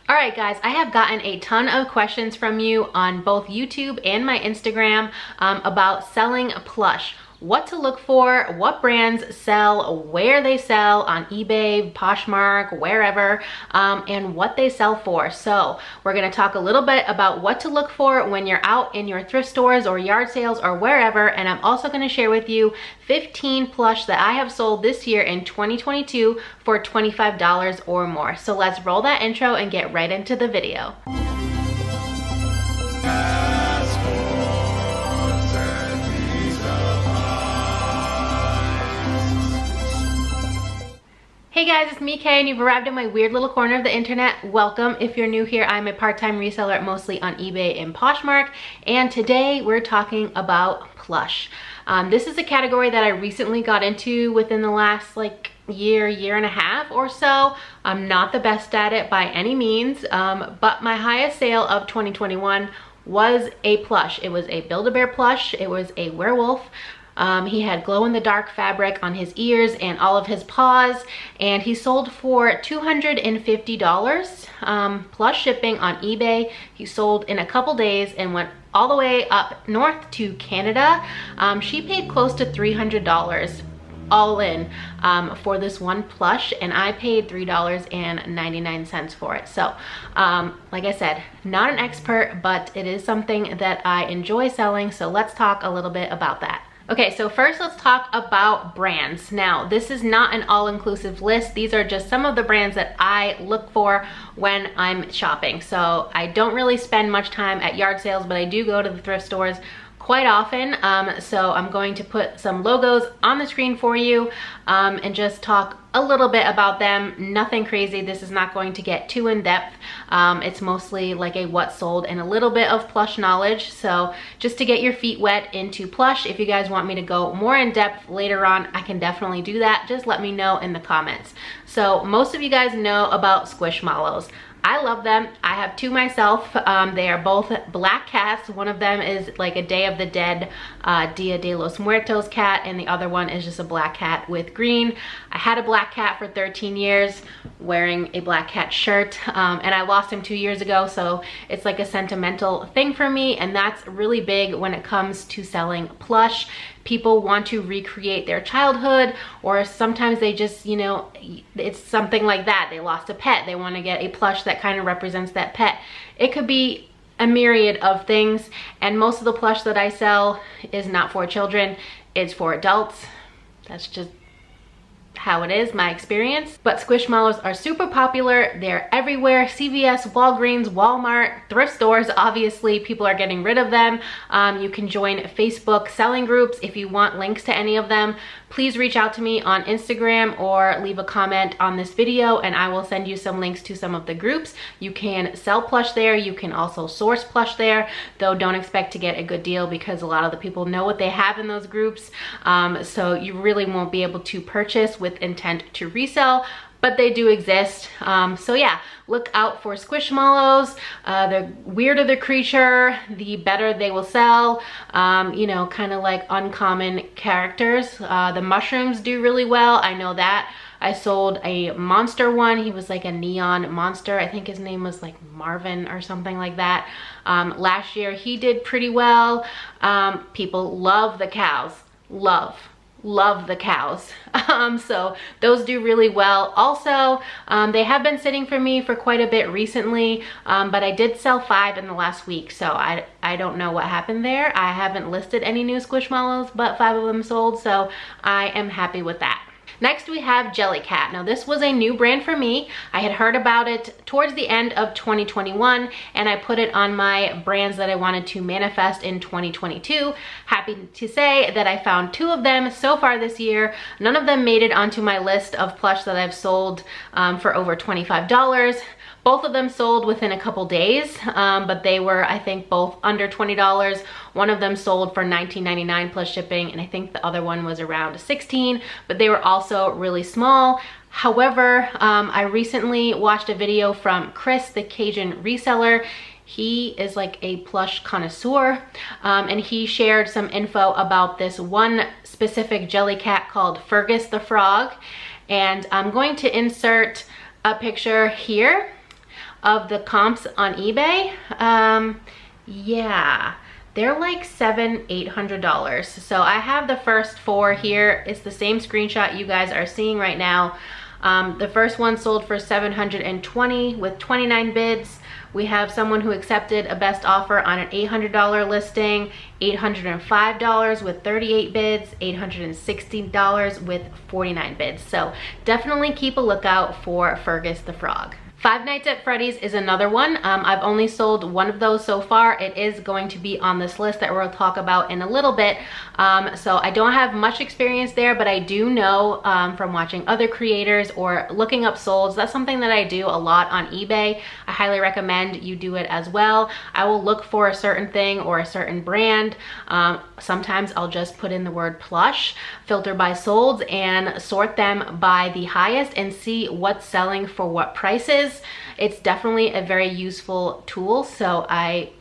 All right, guys, I have gotten a ton of questions from you on both YouTube and my Instagram about selling plush. What to look for, what brands sell, where they sell on eBay, Poshmark, wherever, and what they sell for. So we're gonna talk a little bit about what to look for when you're out in your thrift stores or yard sales or wherever, and I'm also gonna share with you 15 plush that I have sold this year in 2022 for $25 or more. So let's roll that intro and get right into the video. Hey guys, it's me, Kay, and you've arrived in my weird little corner of the internet. Welcome. If you're new here, I'm a part-time reseller, mostly on eBay and Poshmark, and today we're talking about plush. This is a category that I recently got into within the last year and a half or so. I'm not the best at it by any means, but my highest sale of 2021 was a plush. It was a Build-A-Bear plush. It was a werewolf. He had glow-in-the-dark fabric on his ears and all of his paws, and he sold for $250 plus shipping on eBay. He sold in a couple days and went all the way up north to Canada. She paid close to $300 all in for this one plush, and I paid $3.99 for it. So like I said, not an expert, but it is something that I enjoy selling, so let's talk a little bit about that. Okay, so first let's talk about brands. Now, this is not an all-inclusive list. These are just some of the brands that I look for when I'm shopping. So I don't really spend much time at yard sales, but I do go to the thrift stores quite often. So I'm going to put some logos on the screen for you and just talk a little bit about them. Nothing crazy. This is not going to get too in depth. It's mostly like a what sold and a little bit of plush knowledge. So just to get your feet wet into plush, if you guys want me to go more in depth later on, I can definitely do that. Just let me know in the comments. So most of you guys know about squishmallows. I love them. I have two myself. They are both black cats. One of them is like a Day of the Dead, Dia de los Muertos cat, and the other one is just a black cat with green. I had a black cat for 13 years wearing a black cat shirt, and I lost him 2 years ago, so it's like a sentimental thing for me, and that's really big when it comes to selling plush. People want to recreate their childhood, or sometimes they just, you know, it's something like that. They lost a pet. They want to get a plush that kind of represents that pet. It could be a myriad of things, and most of the plush that I sell is not for children. It's for adults. That's just how it is, my experience. But squishmallows are super popular. They're everywhere. CVS, Walgreens, Walmart, thrift stores, obviously people are getting rid of them. You can join Facebook selling groups. If you want links to any of them, please reach out to me on Instagram or leave a comment on this video and I will send you some links to some of the groups. You can sell plush there. You can also source plush there, though don't expect to get a good deal because a lot of the people know what they have in those groups. So you really won't be able to purchase with intent to resell, but they do exist. So yeah, look out for squishmallows. The weirder the creature, the better they will sell. You know, kind of like uncommon characters. The mushrooms do really well, I know that. I sold a monster one. He was like a neon monster. I think his name was like Marvin or something like that. Last year he did pretty well. People love the cows. Love the cows. So those do really well. Also, they have been sitting for me for quite a bit recently, but I did sell 5 in the last week, so I don't know what happened there. I haven't listed any new squishmallows, but 5 of them sold, so I am happy with that. Next we have Jellycat. Now this was a new brand for me. I had heard about it towards the end of 2021 and I put it on my brands that I wanted to manifest in 2022. Happy to say that I found 2 of them so far this year. None of them made it onto my list of plush that I've sold for over $25. Both of them sold within a couple days, but they were, I think, both under $20. One of them sold for $19.99 plus shipping, and I think the other one was around $16, but they were also really small. However, I recently watched a video from Chris, the Cajun reseller. He is like a plush connoisseur, and he shared some info about this one specific Jellycat called Fergus the Frog, and I'm going to insert a picture here. of the comps on eBay. Yeah, they're like $700-800. So I have the first 4 here. It's the same screenshot you guys are seeing right now. The first one sold for $720 with 29 bids. We have someone who accepted a best offer on an $800 listing, $805 with 38 bids, $860 with 49 bids. So definitely keep a lookout for Fergus the Frog. Five Nights at Freddy's is another one. I've only sold one of those so far. It is going to be on this list that we'll talk about in a little bit. So I don't have much experience there, but I do know from watching other creators or looking up solds. That's something that I do a lot on eBay. I highly recommend you do it as well. I will look for a certain thing or a certain brand. Sometimes I'll just put in the word plush, filter by solds, and sort them by the highest and see what's selling for what prices. It's definitely a very useful tool. So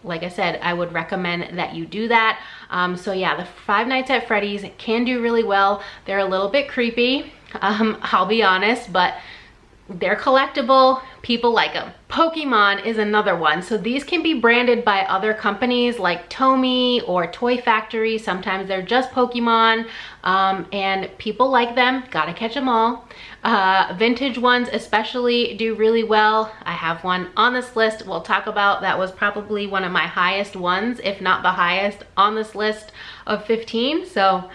like I said, I would recommend that you do that. So yeah, the Five Nights at Freddy's can do really well. They're a little bit creepy, I'll be honest, but they're collectible. People like them. Pokemon is another one. So these can be branded by other companies like Tomy or Toy Factory. Sometimes they're just Pokemon, and people like them. Gotta catch them all. Vintage ones especially do really well. I have one on this list we'll talk about that was probably one of my highest ones, if not the highest on this list of 15. So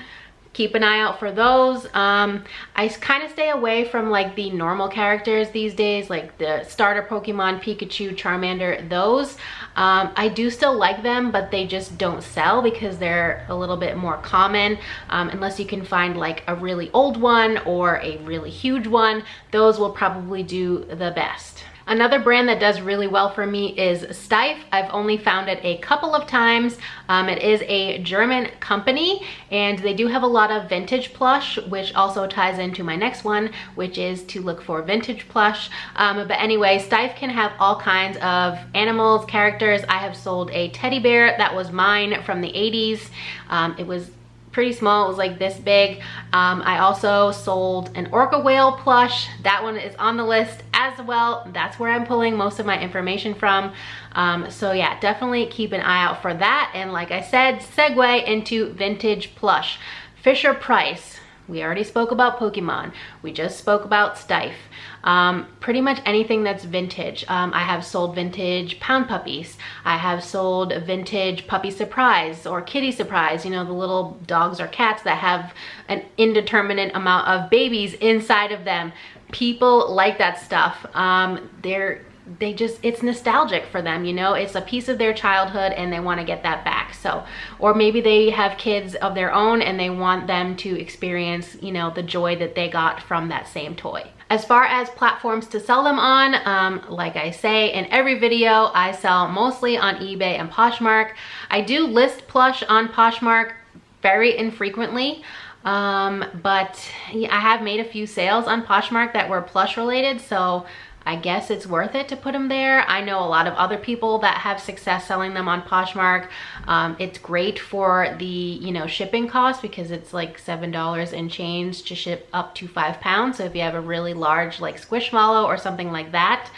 keep an eye out for those. I kind of stay away from like the normal characters these days, like the starter Pokemon, Pikachu, Charmander, those. I do still like them, but they just don't sell because they're a little bit more common. Unless you can find like a really old one or a really huge one, those will probably do the best. Another brand that does really well for me is Steiff. I've only found it a couple of times. It is a German company, and they do have a lot of vintage plush, which also ties into my next one, which is to look for vintage plush. But anyway, Steiff can have all kinds of animals, characters. I have sold a teddy bear that was mine from the 80s. It was pretty small, it was like this big. I also sold an orca whale plush. That one is on the list as well. That's where I'm pulling most of my information from. So yeah, definitely keep an eye out for that. And like I said, segue into vintage plush. Fisher Price. We already spoke about Pokemon. We just spoke about Steiff. Pretty much anything that's vintage. I have sold vintage pound puppies. I have sold vintage puppy surprise or kitty surprise, you know, the little dogs or cats that have an indeterminate amount of babies inside of them. People like that stuff. It's nostalgic for them, you know, it's a piece of their childhood and they want to get that back. So, or maybe they have kids of their own and they want them to experience, you know, the joy that they got from that same toy. As far as platforms to sell them on, like I say in every video, I sell mostly on eBay and Poshmark. I do list plush on Poshmark very infrequently. But I have made a few sales on Poshmark that were plush related, so I guess it's worth it to put them there. I know a lot of other people that have success selling them on Poshmark. It's great for the, you know, shipping cost because it's like $7 and change to ship up to 5 pounds. So if you have a really large like squishmallow or something like that,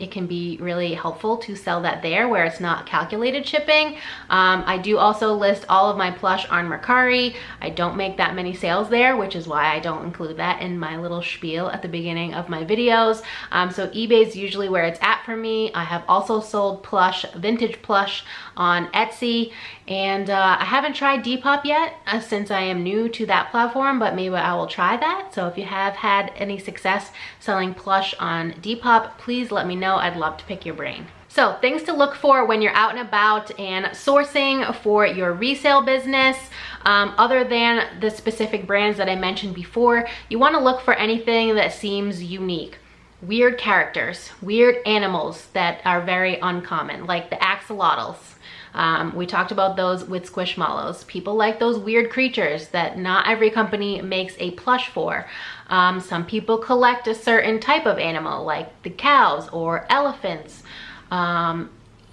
it can be really helpful to sell that there where it's not calculated shipping. I do also list all of my plush on Mercari. I don't make that many sales there, which is why I don't include that in my little spiel at the beginning of my videos. So eBay is usually where it's at for me. I have also sold plush, vintage plush on Etsy, and I haven't tried Depop yet since I am new to that platform, but maybe I will try that. So if you have had any success selling plush on Depop, please let me know. I'd love to pick your brain. So things to look for when you're out and about and sourcing for your resale business. Other than the specific brands that I mentioned before, you want to look for anything that seems unique. Weird characters, weird animals that are very uncommon, like the axolotls. We talked about those with squishmallows. People like those weird creatures that not every company makes a plush for. Some people collect a certain type of animal, like the cows or elephants.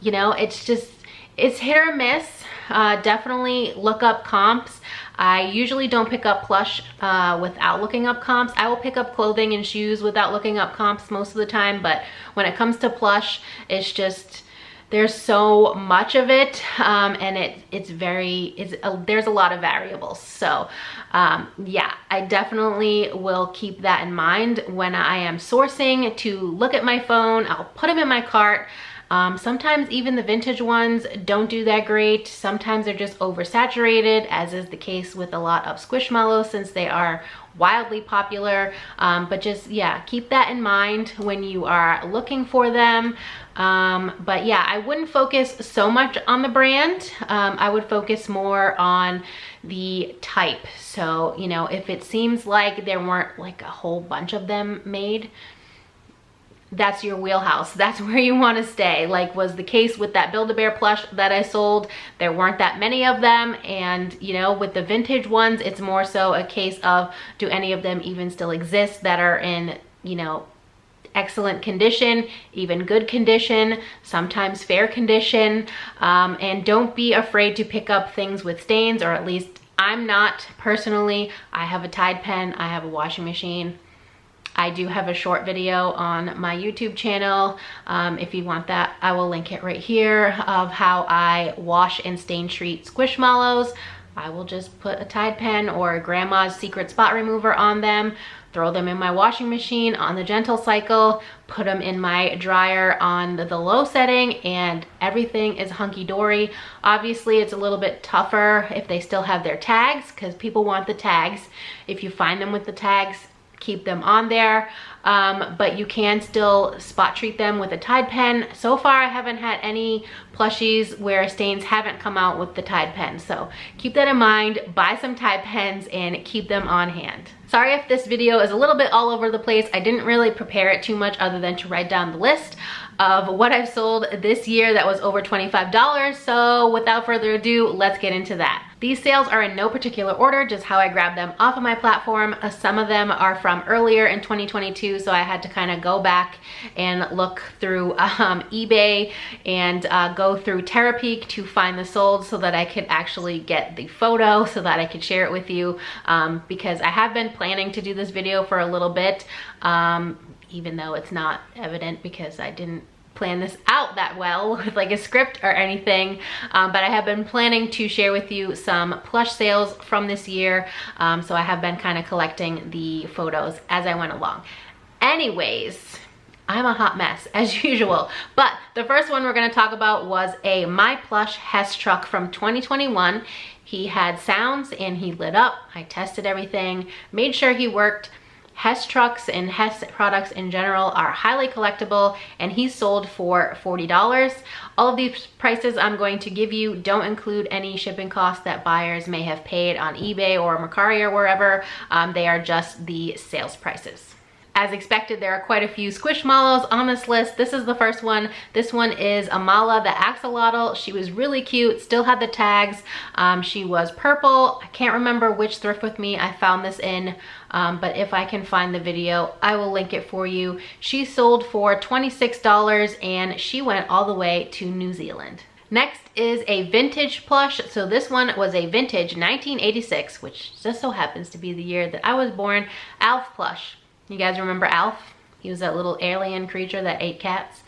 you know, it's hit or miss. Definitely look up comps. I usually don't pick up plush without looking up comps. I will pick up clothing and shoes without looking up comps most of the time, but when it comes to plush, it's just, there's so much of it, and there's a lot of variables. So yeah, I definitely will keep that in mind when I am sourcing, to look at my phone. I'll put them in my cart. Sometimes even the vintage ones don't do that great. Sometimes they're just oversaturated, as is the case with a lot of squishmallows since they are wildly popular. But just, yeah, keep that in mind when you are looking for them. But yeah, I wouldn't focus so much on the brand. I would focus more on the type. So, you know, if it seems like there weren't like a whole bunch of them made, that's your wheelhouse. That's where you want to stay. Like was the case with that Build-A-Bear plush that I sold. There weren't that many of them. And you know, with the vintage ones, it's more so a case of, do any of them even still exist that are in, you know, excellent condition, even good condition, sometimes fair condition. And don't be afraid to pick up things with stains, or at least I'm not personally. I have a Tide pen, I have a washing machine. I do have a short video on my YouTube channel. If you want that, I will link it right here, of how I wash and stain treat squishmallows. I will just put a Tide pen or grandma's secret spot remover on them, throw them in my washing machine on the gentle cycle, put them in my dryer on the low setting, and everything is hunky-dory. Obviously, it's a little bit tougher if they still have their tags, because people want the tags. If you find them with the tags, keep them on there. But you can still spot treat them with a Tide pen. So far, I haven't had any plushies where stains haven't come out with the Tide pen. So keep that in mind, buy some Tide pens and keep them on hand. Sorry if this video is a little bit all over the place. I didn't really prepare it too much other than to write down the list of what I've sold this year that was over $25. So without further ado, let's get into that. These sales are in no particular order, just how I grabbed them off of my platform. Some of them are from earlier in 2022, so I had to kind of go back and look through eBay and go through Terapeak to find the sold, so that I could actually get the photo so that I could share it with you, because I have been planning to do this video for a little bit, even though it's not evident because I didn't plan this out that well with like a script or anything, but I have been planning to share with you some plush sales from this year, so I have been kind of collecting the photos as I went along. Anyways, I'm a hot mess as usual, but the first one we're going to talk about was a My Plush Hess truck from 2021. He had sounds and he lit up. I tested everything, made sure he worked. Hess trucks and Hess products in general are highly collectible, and he sold for $40. All of these prices I'm going to give you don't include any shipping costs that buyers may have paid on eBay or Mercari or wherever. They are just the sales prices. As expected, there are quite a few squishmallows on this list. This is the first one. This one is Amala the axolotl. She was really cute, still had the tags. She was purple. I can't remember which thrift with me I found this in, but if I can find the video, I will link it for you. She sold for $26 and she went all the way to New Zealand. Next is a vintage plush. So this one was a vintage 1986, which just so happens to be the year that I was born, Alf plush. You guys remember Alf? He was that little alien creature that ate cats.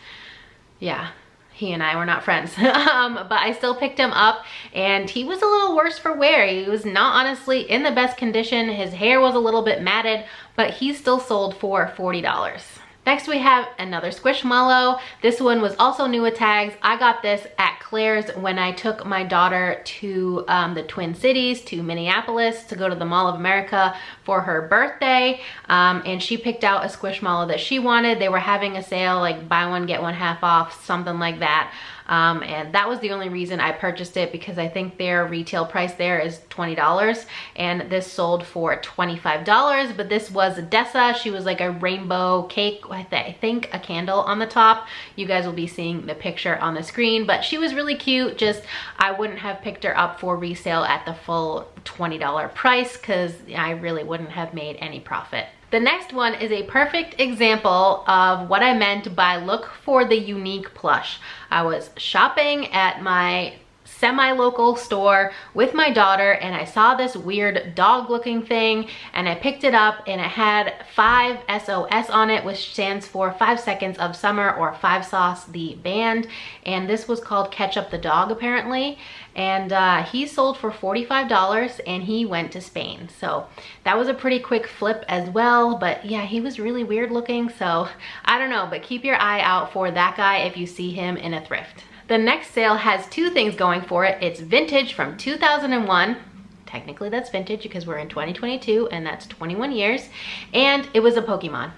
Yeah, he and I were not friends. But I still picked him up, and he was a little worse for wear. He was not honestly in the best condition. His hair was a little bit matted, but he still sold for $40. Next we have another squishmallow. This one was also new with tags. I got this at Claire's when I took my daughter to the Twin Cities, to Minneapolis, to go to the Mall of America for her birthday. And she picked out a squishmallow that she wanted. They were having a sale, like buy one, get one half off, something like that. And that was the only reason I purchased it, because I think their retail price there is $20 and this sold for $25. But this was Dessa. She was like a rainbow cake with, I think, a candle on the top. You guys will be seeing the picture on the screen, but she was really cute. Just I wouldn't have picked her up for resale at the full $20 price, because I really wouldn't have made any profit. The next one is a perfect example of what I meant by look for the unique plush. I was shopping at my semi-local store with my daughter and I saw this weird dog looking thing and I picked it up and it had 5 SOS on it, which stands for 5 seconds of summer, or 5 Sauce the band, and this was called Ketchup the dog apparently, and he sold for $45 and he went to Spain. So that was a pretty quick flip as well, but yeah, he was really weird looking, so I don't know, but keep your eye out for that guy if you see him in a thrift. The next sale has 2 things going for it. It's vintage from 2001. Technically that's vintage because we're in 2022 and that's 21 years. And it was a Pokemon.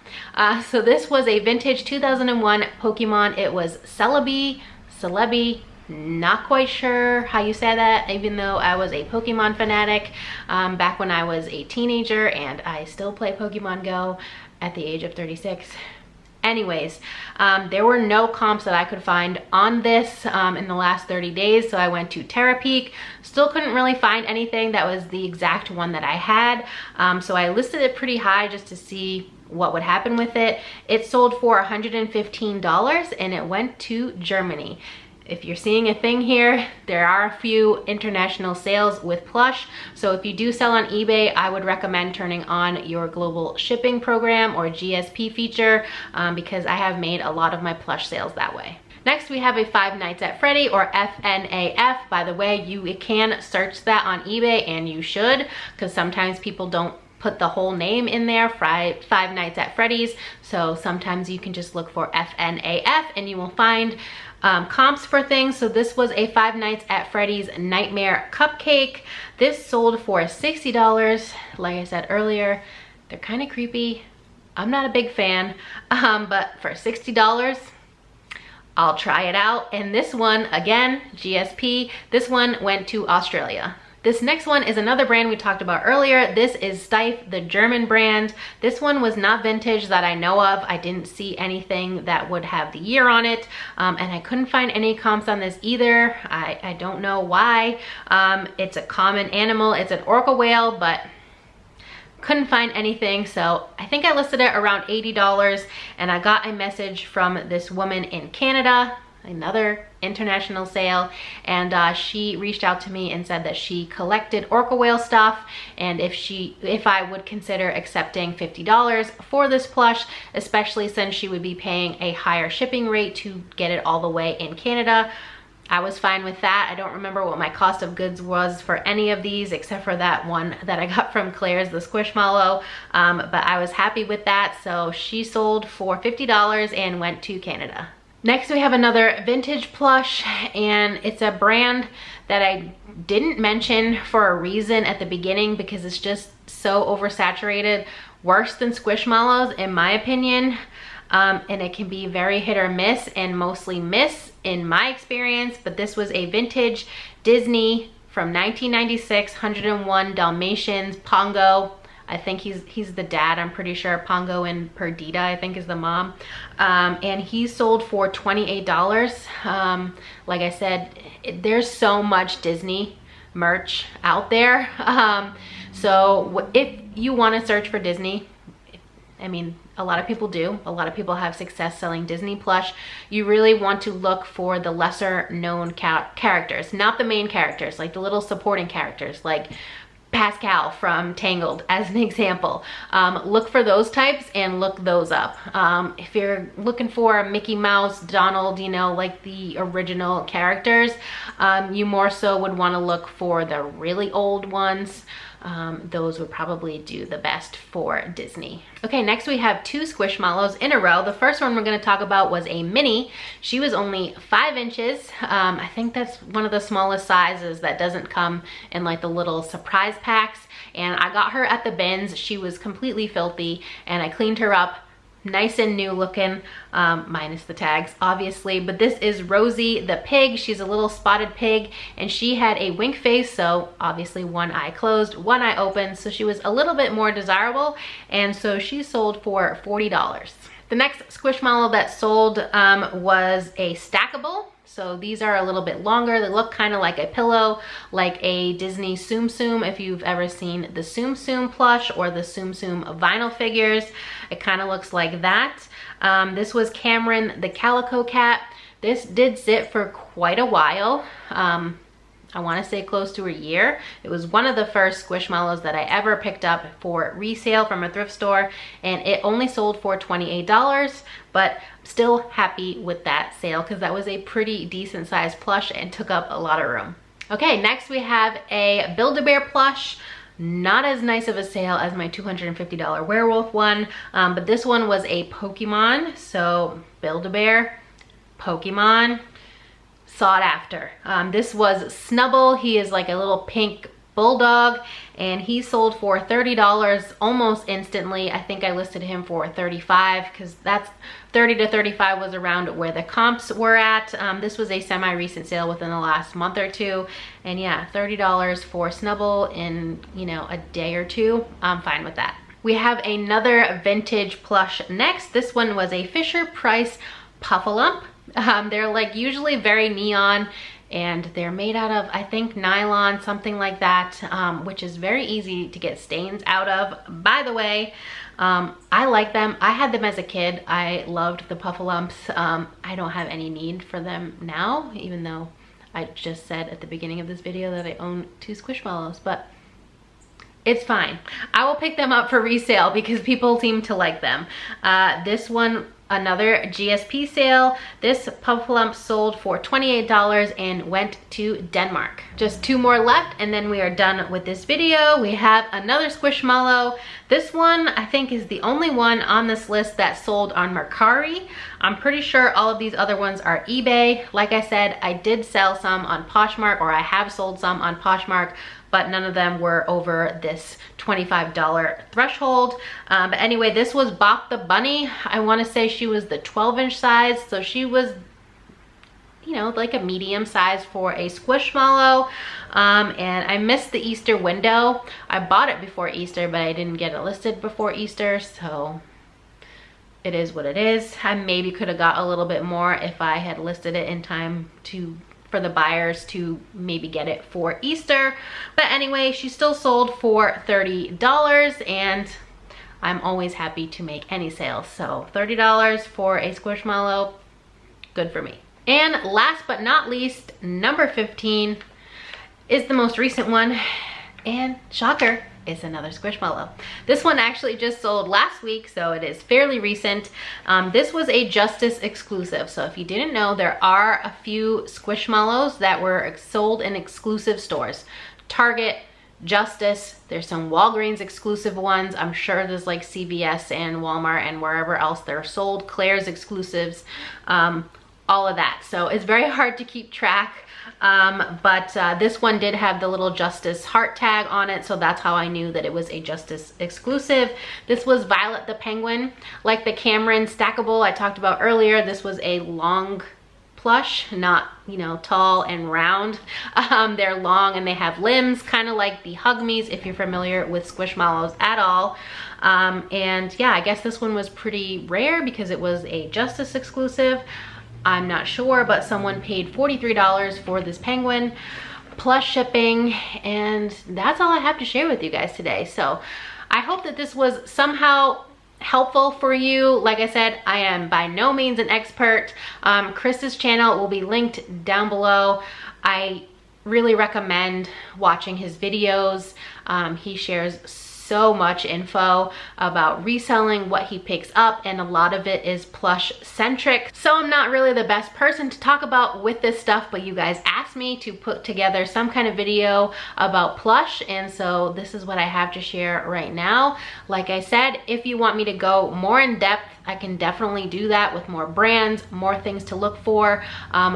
So this was a vintage 2001 Pokemon. It was Celebi, not quite sure how you say that, even though I was a Pokemon fanatic back when I was a teenager, and I still play Pokemon Go at the age of 36. Anyways, there were no comps that I could find on this in the last 30 days, so I went to Terapeak. Still couldn't really find anything that was the exact one that I had, so I listed it pretty high just to see what would happen with it. It sold for $115 and it went to Germany. If you're seeing a thing here, there are a few international sales with plush. So if you do sell on eBay, I would recommend turning on your global shipping program or GSP feature because I have made a lot of my plush sales that way. Next, we have a Five Nights at Freddy, or FNAF. By the way, you can search that on eBay, and you should, because sometimes people don't put the whole name in there, Five Nights at Freddy's. So sometimes you can just look for FNAF and you will find comps for things. So this was a Five Nights at Freddy's Nightmare Cupcake. This sold for $60. Like I said earlier, they're kind of creepy. I'm not a big fan, but for $60, I'll try it out. And this one, again, GSP, this one went to Australia. This next one is another brand we talked about earlier. This is Steiff, the German brand. This one was not vintage that I know of. I didn't see anything that would have the year on it, and I couldn't find any comps on this either. I don't know why. It's a common animal. It's an orca whale, but couldn't find anything, so I think I listed it around $80, and I got a message from this woman in Canada, another international sale, and she reached out to me and said that she collected orca whale stuff, and if I would consider accepting $50 for this plush, especially since she would be paying a higher shipping rate to get it all the way in Canada. I was fine with that. I don't remember what my cost of goods was for any of these except for that one that I got from Claire's, the squishmallow, but I was happy with that. So she sold for $50 and went to Canada. Next, we have another vintage plush, and it's a brand that I didn't mention for a reason at the beginning because it's just so oversaturated. Worse than Squishmallows, in my opinion. And it can be very hit or miss, and mostly miss in my experience, but this was a vintage Disney from 1996, 101 Dalmatians, Pongo. I think he's the dad, I'm pretty sure. Pongo and Perdita, I think, is the mom. And he sold for $28. Like I said, there's so much Disney merch out there. So if you want to search for Disney, I mean, a lot of people do. A lot of people have success selling Disney plush. You really want to look for the lesser known characters, not the main characters, like the little supporting characters, like Pascal from Tangled as an example. Look for those types and look those up. If you're looking for Mickey Mouse, Donald, you know, like the original characters, you more so would want to look for the really old ones. Those would probably do the best for Disney. Okay, next we have two Squishmallows in a row. The first one we're going to talk about was a mini. She was only 5 inches. I think that's one of the smallest sizes that doesn't come in like the little surprise packs. And I got her at the bins. She was completely filthy, and I cleaned her up. Nice and new looking, minus the tags obviously, but this is Rosie the pig. She's a little spotted pig, and she had a wink face, so obviously one eye closed, one eye open, so she was a little bit more desirable, and so she sold for $40. The next squishmallow that sold was a stackable. So these are a little bit longer. They look kind of like a pillow, like a Disney Tsum Tsum. If you've ever seen the Tsum Tsum plush or the Tsum Tsum vinyl figures, it kind of looks like that. This was Cameron the Calico Cat. This did sit for quite a while. I want to say close to a year. It was one of the first squishmallows that I ever picked up for resale from a thrift store, and it only sold for $28, but still happy with that sale because that was a pretty decent sized plush and took up a lot of room. Okay, next we have a Build-A-Bear plush. Not as nice of a sale as my $250 werewolf one, but this one was a Pokemon. So Build-A-Bear, Pokemon, sought after. This was Snubble. He is like a little pink bulldog, and he sold for $30 almost instantly. I think I listed him for $35 because that's 30 to 35 was around where the comps were at. This was a semi-recent sale within the last month or two, and yeah, $30 for Snubble in, you know, a day or two. I'm fine with that. We have another vintage plush next. This one was a Fisher-Price Puffalump. They're like usually very neon, and they're made out of, I think, nylon, something like that, which is very easy to get stains out of. By the way, I like them. I had them as a kid. I loved the Puffalumps. I don't have any need for them now, even though I just said at the beginning of this video that I own 2 squishmallows, but it's fine. I will pick them up for resale because people seem to like them. This one, another GSP sale. This Puffalump sold for $28 and went to Denmark. Just 2 more left and then we are done with this video. We have another squishmallow. This one I think is the only one on this list that sold on Mercari. I'm pretty sure all of these other ones are eBay. Like I said, I did sell some on Poshmark, or I have sold some on Poshmark, but none of them were over this $25 threshold. But anyway, this was Bop the Bunny. I want to say she was the 12-inch size, so she was, you know, like a medium size for a squishmallow. And I missed the Easter window. I bought it before Easter, but I didn't get it listed before Easter, so it is what it is. I maybe could have got a little bit more if I had listed it in time for the buyers to maybe get it for Easter. But anyway, she still sold for $30, and I'm always happy to make any sales. So $30 for a squishmallow, good for me. And last but not least, number 15 is the most recent one, and shocker, it's another squishmallow. This one actually just sold last week, so it is fairly recent. This was a Justice exclusive. So if you didn't know, there are a few squishmallows that were sold in exclusive stores. Target, Justice, there's some Walgreens exclusive ones. I'm sure there's like CVS and Walmart and wherever else they're sold. Claire's exclusives, all of that. So it's very hard to keep track. But this one did have the little Justice heart tag on it, so that's how I knew that it was a Justice exclusive. This was Violet the Penguin. Like the Cameron stackable I talked about earlier, this was a long plush, not, you know, tall and round. They're long and they have limbs, kind of like the Hug Me's, if you're familiar with squishmallows at all. And yeah, I guess this one was pretty rare because it was a Justice exclusive. I'm not sure, but someone paid $43 for this penguin plus shipping, and that's all I have to share with you guys today. So I hope that this was somehow helpful for you. Like I said, I am by no means an expert. Chris's channel will be linked down below. I really recommend watching his videos. He shares so much info about reselling, what he picks up, and a lot of it is plush centric. So I'm not really the best person to talk about with this stuff, but you guys asked me to put together some kind of video about plush, and so this is what I have to share right now. Like I said, if you want me to go more in depth, I can definitely do that with more brands, more things to look for,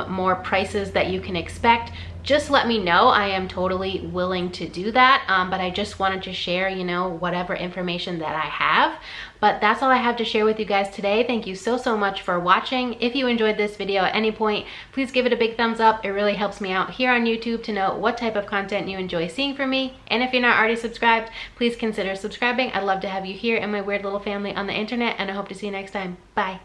more prices that you can expect. just let me know. I am totally willing to do that, but I just wanted to share, you know, whatever information that I have. But that's all I have to share with you guys today. Thank you so much for watching. If you enjoyed this video at any point, please give it a big thumbs up. It really helps me out here on YouTube to know what type of content you enjoy seeing from me. And if you're not already subscribed, please consider subscribing. I'd love to have you here in my weird little family on the internet, and I hope to see you next time. Bye.